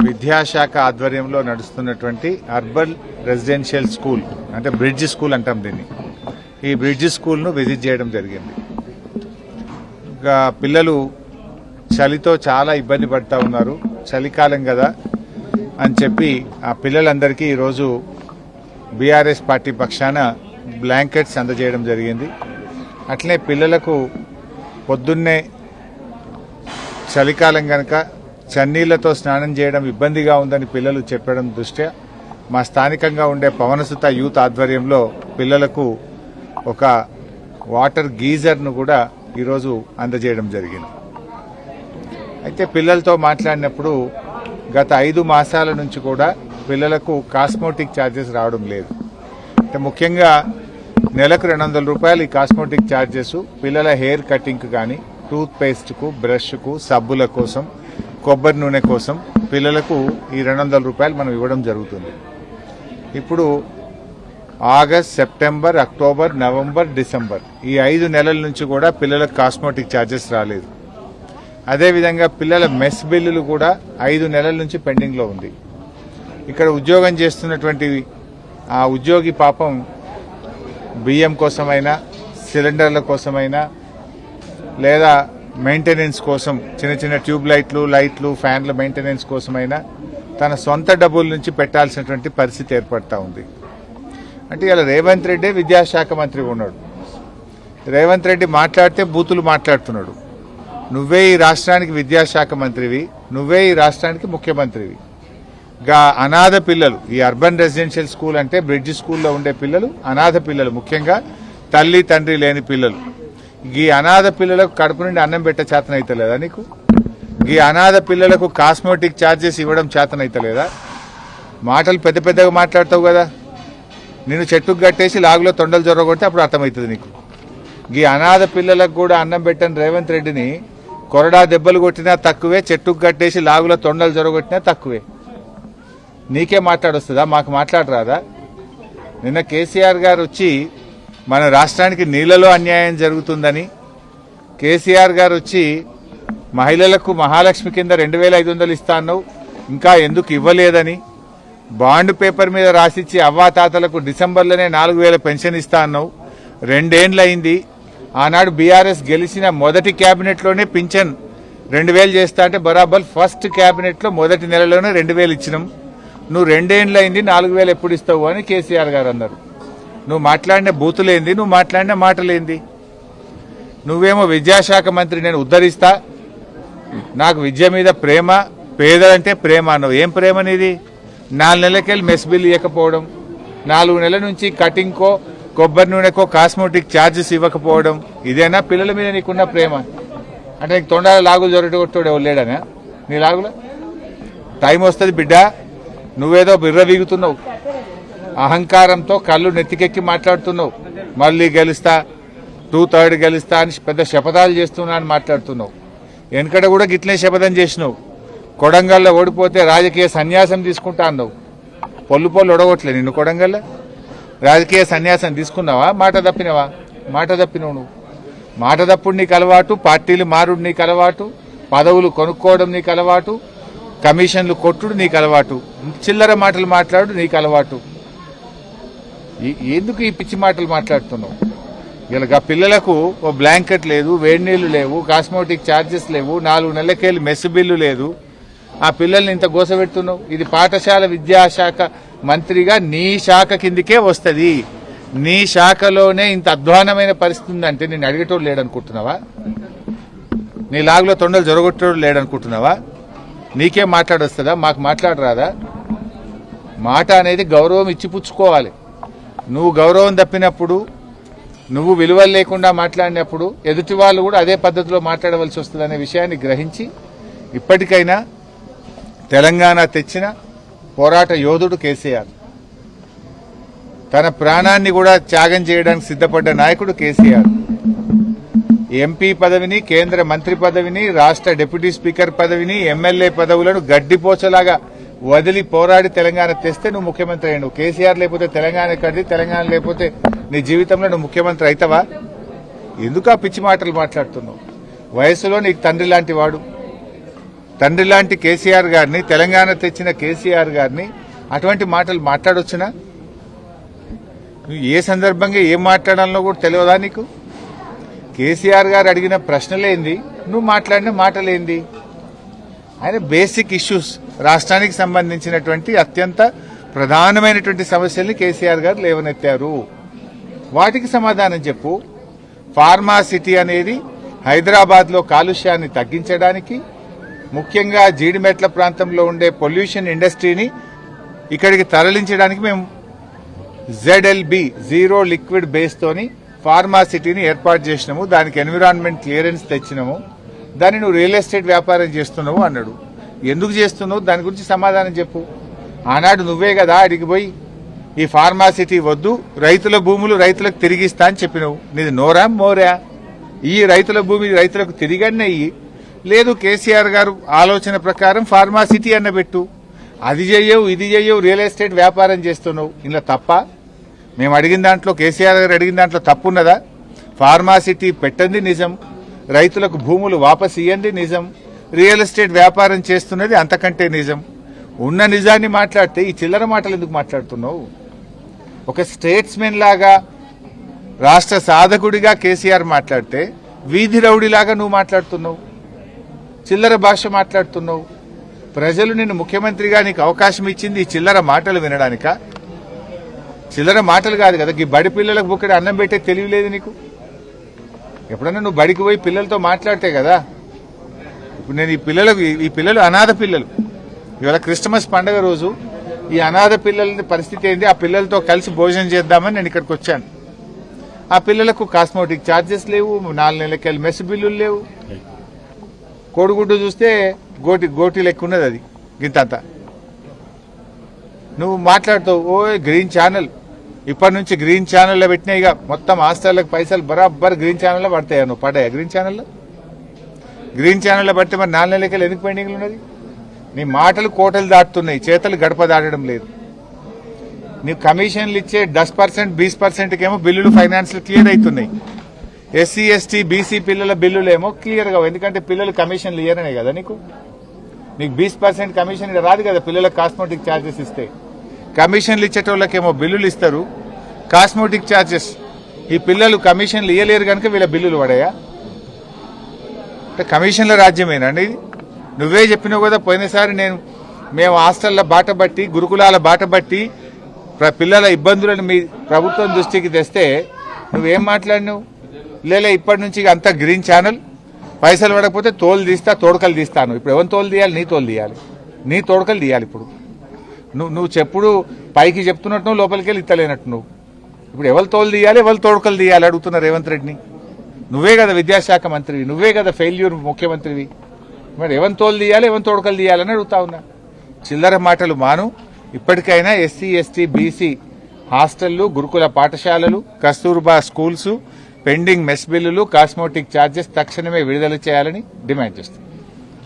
విద్యాశాఖ ఆధ్వర్యంలో నడుస్తున్నటువంటి అర్బన్ రెసిడెన్షియల్ స్కూల్ అంటే బ్రిడ్జ్ స్కూల్ అంటాం దీన్ని. ఈ బ్రిడ్జ్ స్కూల్ను విజిట్ చేయడం జరిగింది. ఇంకా పిల్లలు చలితో చాలా ఇబ్బంది పడుతూ ఉన్నారు. చలికాలం కదా అని చెప్పి ఆ పిల్లలందరికీ ఈరోజు బీఆర్ఎస్ పార్టీ పక్షాన బ్లాంకెట్స్ అందజేయడం జరిగింది. అట్లనే పిల్లలకు పొద్దున్నే చలికాలం కనుక చన్నీళ్లతో స్నానం చేయడం ఇబ్బందిగా ఉందని పిల్లలు చెప్పడం దృష్ట్యా మా స్థానికంగా ఉండే పవనసుత యూత్ ఆధ్వర్యంలో పిల్లలకు ఒక వాటర్ గీజర్ను కూడా ఈరోజు అందజేయడం జరిగింది. అయితే పిల్లలతో మాట్లాడినప్పుడు గత 5 మాసాల నుంచి కూడా పిల్లలకు కాస్మోటిక్ ఛార్జెస్ రావడం లేదు. అంటే ముఖ్యంగా నెలకు 200 రూపాయలు ఈ కాస్మోటిక్ ఛార్జెస్ పిల్లల హెయిర్ కటింగ్కి కానీ, టూత్ పేస్ట్కు, బ్రష్కు, సబ్బుల కోసం, కొబ్బరి నూనె కోసం పిల్లలకు ఈ 200 రూపాయలు మనం ఇవ్వడం జరుగుతుంది. ఇప్పుడు August, September, October, November, December ఈ 5 నెలల నుంచి కూడా పిల్లలకు కాస్మోటిక్ ఛార్జెస్ రాలేదు. అదేవిధంగా పిల్లల మెస్ బిల్లులు కూడా 5 నెలల నుంచి పెండింగ్లో ఉంది. ఇక్కడ ఉద్యోగం చేస్తున్నటువంటి ఆ ఉద్యోగి పాపం బియ్యం కోసమైనా, సిలిండర్ల కోసమైనా, లేదా మెయింటెనెన్స్ కోసం చిన్న చిన్న ట్యూబ్ లైట్లు, ఫ్యాన్ల మెయింటెనెన్స్ కోసమైనా తన సొంత డబ్బుల నుంచి పెట్టాల్సినటువంటి పరిస్థితి ఏర్పడతా ఉంది. అంటే ఇలా రేవంత్ రెడ్డి విద్యాశాఖ మంత్రి ఉన్నాడు. రేవంత్ రెడ్డి మాట్లాడితే బూతులు మాట్లాడుతున్నాడు. నువ్వే ఈ రాష్ట్రానికి విద్యాశాఖ మంత్రివి, నువ్వే ఈ రాష్ట్రానికి ముఖ్యమంత్రివి. గా అనాథ పిల్లలు, ఈ అర్బన్ రెసిడెన్షియల్ స్కూల్ అంటే బ్రిడ్జ్ స్కూల్లో ఉండే పిల్లలు అనాథ పిల్లలు, ముఖ్యంగా తల్లి తండ్రి లేని పిల్లలు. ఈ అనాథ పిల్లలకు కడుపు నుండి అన్నం పెట్టే చేతనైతలేదా నీకు? ఈ అనాథ పిల్లలకు కాస్మోటిక్ ఛార్జెస్ ఇవ్వడం చేతనైతలేదా? మాటలు పెద్ద పెద్దగా మాట్లాడతావు కదా. నిన్ను చెట్టుకు కట్టేసి లాగులో తొండలు జొరగొడితే అప్పుడు అర్థమవుతుంది నీకు. ఈ అనాథ పిల్లలకు కూడా అన్నం పెట్టని రేవంత్ రెడ్డిని కొరడా దెబ్బలు కొట్టినా తక్కువే, చెట్టుకు కట్టేసి లాగులో తొండలు జొరగొట్టినా తక్కువే. నీకే మాట్లాడొస్తుందా? మాకు మాట్లాడరాదా? నిన్న కేసీఆర్ గారు వచ్చి మన రాష్ట్రానికి నీళ్లలో అన్యాయం జరుగుతుందని, కేసీఆర్ గారు వచ్చి మహిళలకు మహాలక్ష్మి కింద 2500 ఇస్తా అన్నావు, ఇంకా ఎందుకు ఇవ్వలేదని, బాండ్ పేపర్ మీద రాసిచ్చి అవ్వాతాతలకు డిసెంబర్లోనే 4000 పెన్షన్ ఇస్తా అన్నావు. 2 ఏండ్లు అయింది. ఆనాడు బీఆర్ఎస్ గెలిచిన మొదటి క్యాబినెట్లోనే పింఛన్ 2000 చేస్తా అంటే బరాబర్ ఫస్ట్ క్యాబినెట్లో మొదటి నెలలోనే 2000 ఇచ్చినాం. నువ్వు 2 ఏండ్లు అయింది, 4000 ఎప్పుడు ఇస్తావు అని కేసీఆర్ గారు అన్నారు. నువ్వు మాట్లాడిన బూతులేంది, నువ్వు మాట్లాడిన మాటలేంది? నువ్వేమో విద్యాశాఖ మంత్రి, నేను ఉద్ధరిస్తా, నాకు విద్య మీద ప్రేమ, పేదలంటే ప్రేమ అన్నావు. ఏం ప్రేమ నీది? 4 నెలలకెళ్ళి మెస్ బిల్ ఇవ్వకపోవడం, 4 నెలల నుంచి కటింగ్కో, కొబ్బరి నూనెకో కాస్మోటిక్ ఛార్జెస్ ఇవ్వకపోవడం, ఇదేనా పిల్లల మీద నీకున్న ప్రేమ? అంటే నీకు తొండాల లాగులు జొరగొట్టాడు ఎవరు లేడనా? నీ లాగులో టైం వస్తుంది బిడ్డ. నువ్వేదో బిర్రవీగుతున్నావు, అహంకారంతో కళ్ళు నెత్తికెక్కి మాట్లాడుతున్నావు. మళ్ళీ గెలుస్తా, 2/3 గెలుస్తా అని పెద్ద శపథాలు చేస్తున్నా అని మాట్లాడుతున్నావు. వెనకడ కూడా గిట్లే శపథం చేసినావు. కొడంగల్లో ఓడిపోతే రాజకీయ సన్యాసం తీసుకుంటా అన్నావు. పొల్లు ఒడగొట్లే నిన్ను కొడంగల్లో. రాజకీయ సన్యాసం తీసుకున్నావా? మాట తప్పినవా? మాట తప్పినవు నువ్వు. మాట తప్పుడు నీకు అలవాటు, పార్టీలు మారుడు నీకు అలవాటు, పదవులు కొనుక్కోవడం నీకు అలవాటు, కమిషన్లు కొట్టుడు నీకు అలవాటు, చిల్లర మాటలు మాట్లాడు నీకు అలవాటు. ఎందుకు ఈ పిచ్చి మాటలు మాట్లాడుతున్నావు? ఇలా పిల్లలకు ఓ బ్లాంకెట్ లేదు, వేడి నీళ్లు లేవు, కాస్మోటిక్ ఛార్జెస్ లేవు, 4 నెలలకెళ్ళి మెస్ బిల్లు లేదు. ఆ పిల్లల్ని ఇంత గోసపెడుతున్నావు. ఇది పాఠశాల విద్యాశాఖ మంత్రిగా నీ శాఖ కిందికే వస్తుంది. నీ శాఖలోనే ఇంత అధ్వానమైన పరిస్థితి ఉందంటే నేను అడిగేటోడు లేడనుకుంటున్నావా? నీ లాగులో తొండలు జొరగొట్టేటోడు లేడనుకుంటున్నావా? నీకే మాట్లాడొస్తుందా? మాకు మాట్లాడరాదా? మాట అనేది గౌరవం ఇచ్చి పుచ్చుకోవాలి. నువ్వు గౌరవం తప్పినప్పుడు, నువ్వు విలువలు లేకుండా మాట్లాడినప్పుడు ఎదుటి వాళ్ళు కూడా అదే పద్ధతిలో మాట్లాడవలసి వస్తుందనే విషయాన్ని గ్రహించి ఇప్పటికైనా తెలంగాణ తెచ్చిన పోరాట యోధుడు కేసీఆర్, తన ప్రాణాన్ని కూడా త్యాగం చేయడానికి సిద్ధపడ్డ నాయకుడు కేసీఆర్. ఎంపీ పదవిని, కేంద్ర మంత్రి పదవిని, రాష్ట్ర డిప్యూటీ స్పీకర్ పదవిని, ఎమ్మెల్యే పదవులను గడ్డిపోచలాగా వదిలి పోరాడి తెలంగాణ తెస్తే నువ్వు ముఖ్యమంత్రి అయ్యావు. కేసీఆర్ లేకపోతే తెలంగాణ ఎక్కడిది? తెలంగాణ లేకపోతే నీ జీవితంలో నువ్వు ముఖ్యమంత్రి అవుతావా? ఎందుకు ఆ పిచ్చి మాటలు మాట్లాడుతున్నావు? వయసులో నీకు తండ్రి లాంటి వాడు, తండ్రి లాంటి కేసీఆర్ గారిని, తెలంగాణ తెచ్చిన కేసీఆర్ గారిని అటువంటి మాటలు మాట్లాడొచ్చునా? నువ్వు ఏ సందర్భంగా ఏం మాట్లాడాలో కూడా తెలియదా నీకు? కేసీఆర్ గారు అడిగిన ప్రశ్నలేంది, నువ్వు మాట్లాడిన మాటలేంది? ఆయన బేసిక్ ఇష్యూస్, రాష్ట్రానికి సంబంధించినటువంటి అత్యంత ప్రధానమైనటువంటి సమస్యల్ని కేసీఆర్ గారు లేవనెత్తారు. వాటికి సమాధానం చెప్పు. ఫార్మా సిటీ అనేది హైదరాబాద్లో కాలుష్యాన్ని తగ్గించడానికి, ముఖ్యంగా జీడిమెట్ల ప్రాంతంలో ఉండే పొల్యూషన్ ఇండస్ట్రీని ఇక్కడికి తరలించడానికి మేము ZLB జీరో లిక్విడ్ బేస్ తోని ఫార్మా సిటీని ఏర్పాటు చేసినాము. దానికి ఎన్విరాన్మెంట్ క్లియరెన్స్ తెచ్చినాము. దాన్ని నువ్వు రియల్ ఎస్టేట్ వ్యాపారం చేస్తున్నావు అన్నాడు. ఎందుకు చేస్తున్నావు? దాని గురించి సమాధానం చెప్పు. ఆనాడు నువ్వే కదా అడిగి పోయి ఈ ఫార్మా సిటీ వద్దు, రైతుల భూములు రైతులకు తిరిగిస్తా అని చెప్పినావు. నీది నోరా మోరా? ఈ రైతుల భూమి రైతులకు తిరిగన్నయ్యి. లేదు, కేసీఆర్ గారు ఆలోచన ప్రకారం ఫార్మా సిటీ అన్న పెట్టు. అది చెయ్యవు, ఇది చెయ్యవు, రియల్ ఎస్టేట్ వ్యాపారం చేస్తున్నావు. ఇలా తప్ప? మేము అడిగిన దాంట్లో, కేసీఆర్ గారు అడిగిన దాంట్లో తప్పున్నదా? ఫార్మా సిటీ పెట్టండి నిజం, రైతులకు భూములు వాపసు ఇయ్యండి నిజం, రియల్ ఎస్టేట్ వ్యాపారం చేస్తున్నది అంతకంటే నిజం. ఉన్న నిజాన్ని మాట్లాడితే ఈ చిల్లర మాటలు ఎందుకు మాట్లాడుతున్నావు? ఒక స్టేట్స్మెన్ లాగా, రాష్ట్ర సాధకుడిగా కేసీఆర్ మాట్లాడితే వీధి రౌడీలాగా నువ్వు మాట్లాడుతున్నావు, చిల్లర భాష మాట్లాడుతున్నావు. ప్రజలు నిన్ను ముఖ్యమంత్రిగా నీకు అవకాశం ఇచ్చింది ఈ చిల్లర మాటలు వినడానిక? చిల్లర మాటలు కాదు కదా, ఈ బడి పిల్లలకు బుక్కడి అన్నం పెట్టే తెలియలేదు నీకు? ఎప్పుడన్నా నువ్వు బడికి పోయి పిల్లలతో మాట్లాడితే కదా. ఇప్పుడు నేను ఈ పిల్లలు అనాథ పిల్లలు. ఇవాళ క్రిస్మస్ పండుగ రోజు ఈ అనాథ పిల్లల పరిస్థితి ఏంది? ఆ పిల్లలతో కలిసి భోజనం చేద్దామని నేను ఇక్కడికి వచ్చాను. ఆ పిల్లలకు కాస్మోటిక్ ఛార్జెస్ లేవు, 4 నెలలకెళ్ళి మెస్ బిల్లులు లేవు. కోడిగుడ్డు చూస్తే గోటి లెక్క ఉన్నది, అది గింతంతా. నువ్వు మాట్లాడుతావు, ఓ గ్రీన్ ఛానల్, ఇప్పటి నుంచి గ్రీన్ ఛానల్లో పెట్టినా ఇక మొత్తం హాస్టళ్లకు పైసలు బరాబర్ గ్రీన్ ఛానల్లో పడతాయా? నువ్వు పడ్డాయా గ్రీన్ ఛానల్లో? గ్రీన్ ఛానల్లో పడితే మరి 4 నెలలకెళ్ళి ఎందుకు పెండింగ్లు ఉన్నది? నీ మాటలు కోటలు దాటుతున్నాయి, చేతలు గడప దాటడం లేదు. నీవు కమిషన్లు ఇచ్చే 10%, 20% ఏమో బిల్లులు ఫైనాన్స్లు క్లియర్ అవుతున్నాయి. SC, ST, BC పిల్లల బిల్లులేమో క్లియర్గా, ఎందుకంటే పిల్లలు కమిషన్లు ఇయ్యరనే కదా నీకు 20% కమిషన్ రాదు కదా పిల్లలకు కాస్మోటిక్ ఛార్జెస్ ఇస్తే. కమిషన్లు ఇచ్చేటోళ్ళకేమో బిల్లులు ఇస్తారు, కాస్మోటిక్ ఛార్జెస్. ఈ పిల్లలు కమిషన్లు ఇయ్యలేరు కనుక వీళ్ళ బిల్లులు పడాయా? అంటే కమిషన్ల రాజ్యమేనండి ఇది? నువ్వే చెప్పినావు కదా పోయినసారి, మేము హాస్టళ్ల బాట బట్టి, గురుకులాల బాట బట్టి పిల్లల ఇబ్బందులను మీ ప్రభుత్వం దృష్టికి తెస్తే నువ్వేం మాట్లాడినావు? లేలే ఇప్పటి నుంచి అంతా గ్రీన్ ఛానల్, పైసలు పడకపోతే తోలు తీస్తా, తోడకలు తీస్తాను. ఇప్పుడు ఎవరిని తోలు తీయాలి? నీ తోలు తీయాలి, నీ తోడకలు తీయాలి. ఇప్పుడు నువ్వు చెప్పుడు పైకి చెప్తున్నట్టు నువ్వు లోపలికి వెళ్ళి ఇత్తలేనట్టు నువ్వు. ఇప్పుడు ఎవరు తోలు తీయాలి, ఎవరు తోడకలు తీయాలి అడుగుతున్నా రేవంత్ రెడ్డిని. నువ్వే కదా విద్యాశాఖ మంత్రివి, నువ్వే కదా ఫెయిల్యూర్ ముఖ్యమంత్రివి. మరి ఎవరిని తోలు తీయాలి, ఎవరిని తోడకలు తీయాలని అడుగుతా ఉన్నా. చిల్లర మాటలు మాను. ఇప్పటికైనా SC, ST, BC హాస్టళ్లు, గురుకుల పాఠశాలలు, కస్తూర్బా స్కూల్స్, పెండింగ్ మెస్ బిల్లులు, కాస్మోటిక్ ఛార్జెస్ తక్షణమే విడుదల చేయాలని డిమాండ్ చేస్తున్నాం.